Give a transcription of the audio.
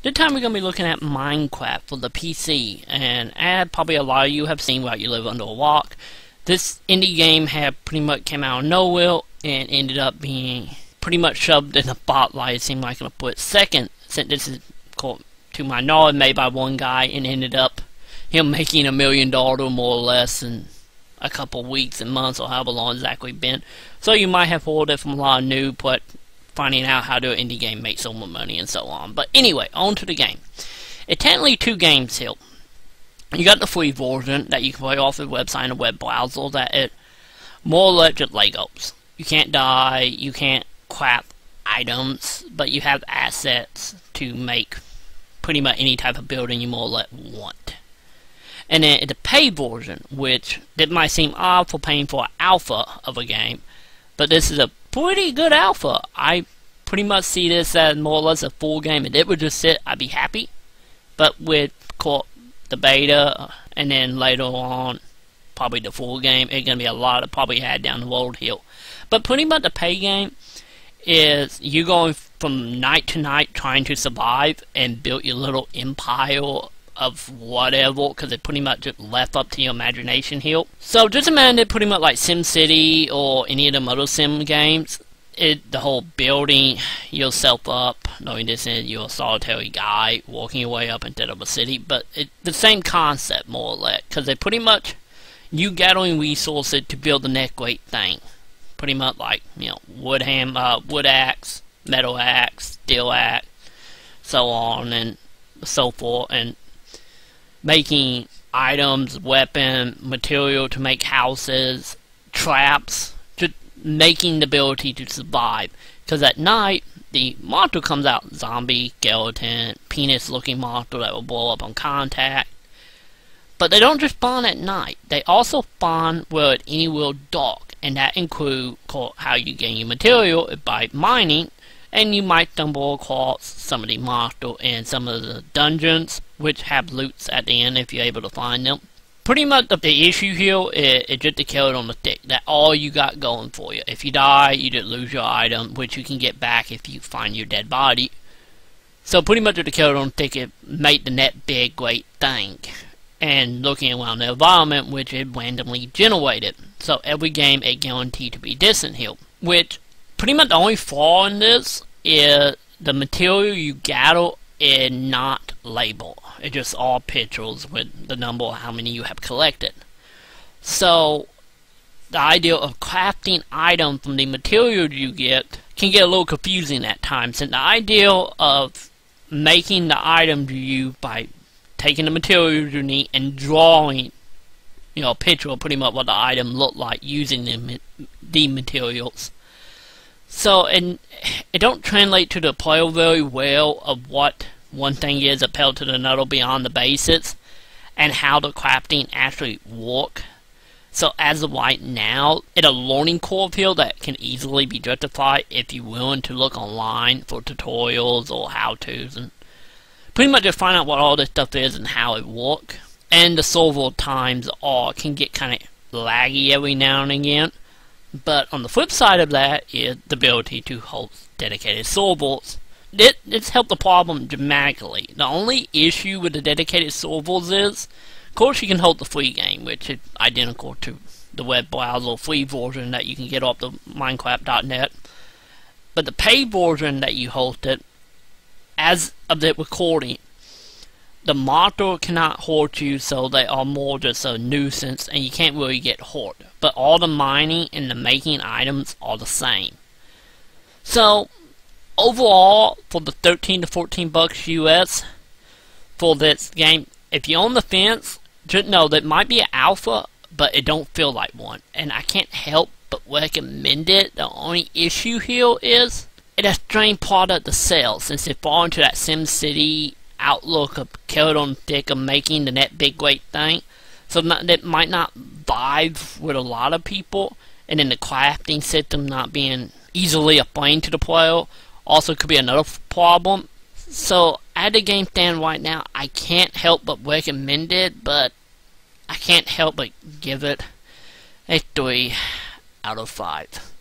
This time we're going to be looking at Minecraft for the PC, and as probably a lot of you have seen while you live under a rock, this indie game had pretty much came out of nowhere and ended up being pretty much shoved in the spotlight. It seemed like I'm going to put second, since this is called, to my knowledge, made by one guy and ended up him making $1 million more or less in a couple weeks and months or however long it's actually been. So you might have heard it from a lot of new, but finding out how to indie game make so much money and so on. But anyway, on to the game. It's technically two games here. You got the free version that you can play off the website and a web browser that it more or less just Legos. You can't die, you can't craft items, but you have assets to make pretty much any type of building you more or less want. And then the paid version, which it might seem odd for paying for an alpha of a game, but this is a pretty good alpha. I pretty much see this as more or less a full game. If it would just sit, I'd be happy. But with the beta, and then later on, probably the full game, it's going to be a lot of probably had down the road here. But pretty much the pay game is you going from night to night trying to survive and build your little empire of whatever, because it pretty much just left up to your imagination here. So just imagine it pretty much like SimCity or any of them other sim games. The whole building yourself up, knowing this is you're a solitary guy walking your way up instead of a city, but the same concept more or less, because they pretty much you gathering resources to build the next great thing. Pretty much like, you know, wood axe, metal axe, steel axe, so on and so forth, and making items, weapon, material to make houses, traps, just making the ability to survive. Because at night, the monster comes out, zombie, skeleton, penis-looking monster that will blow up on contact. But they don't just spawn at night. They also spawn where it's anywhere dark, and that includes how you gain your material by mining. And you might stumble across some of the monsters in some of the dungeons, which have loots at the end if you're able to find them. Pretty much the issue here is just the carrot on the stick. That's all you got going for you. If you die, you just lose your item, which you can get back if you find your dead body. So pretty much the carrot on the stick is make the net big great thing. And looking around the environment, which is randomly generated. So every game is guaranteed to be decent here. Which pretty much the only flaw in this is the material you gather is not labeled. It's just all pictures with the number of how many you have collected. So the idea of crafting items from the material you get can get a little confusing at times. And the idea of making the items you use by taking the materials you need and drawing, you know, a picture of pretty much what the item look like using the materials. So, and it don't translate to the player very well of what one thing is appealed to another beyond the basics and how the crafting actually work. So as of right now, it's a learning curve here that can easily be justified if you're willing to look online for tutorials or how-tos and pretty much just find out what all this stuff is and how it works. And the server times can get kind of laggy every now and again. But on the flip side of that is the ability to host dedicated servers. It's helped the problem dramatically. The only issue with the dedicated servers is, of course, you can host the free game, which is identical to the web browser free version that you can get off the Minecraft.net. But the paid version that you hosted, as of the recording, the monster cannot hurt you, so they are more just a nuisance and you can't really get hurt. But all the mining and the making items are the same. So overall, for the 13 to 14 bucks US for this game, if you're on the fence, just know that it might be an alpha, but it don't feel like one. And I can't help but recommend it. The only issue here is it's a strange product to sell, since it falls into that SimCity outlook of carrot on stick of making the net big great thing. So that might not vibe with a lot of people, and then the crafting system not being easily explained to the player also could be another problem. So at the game stand right now, I can't help but recommend it, but I can't help but give it a 3 out of 5.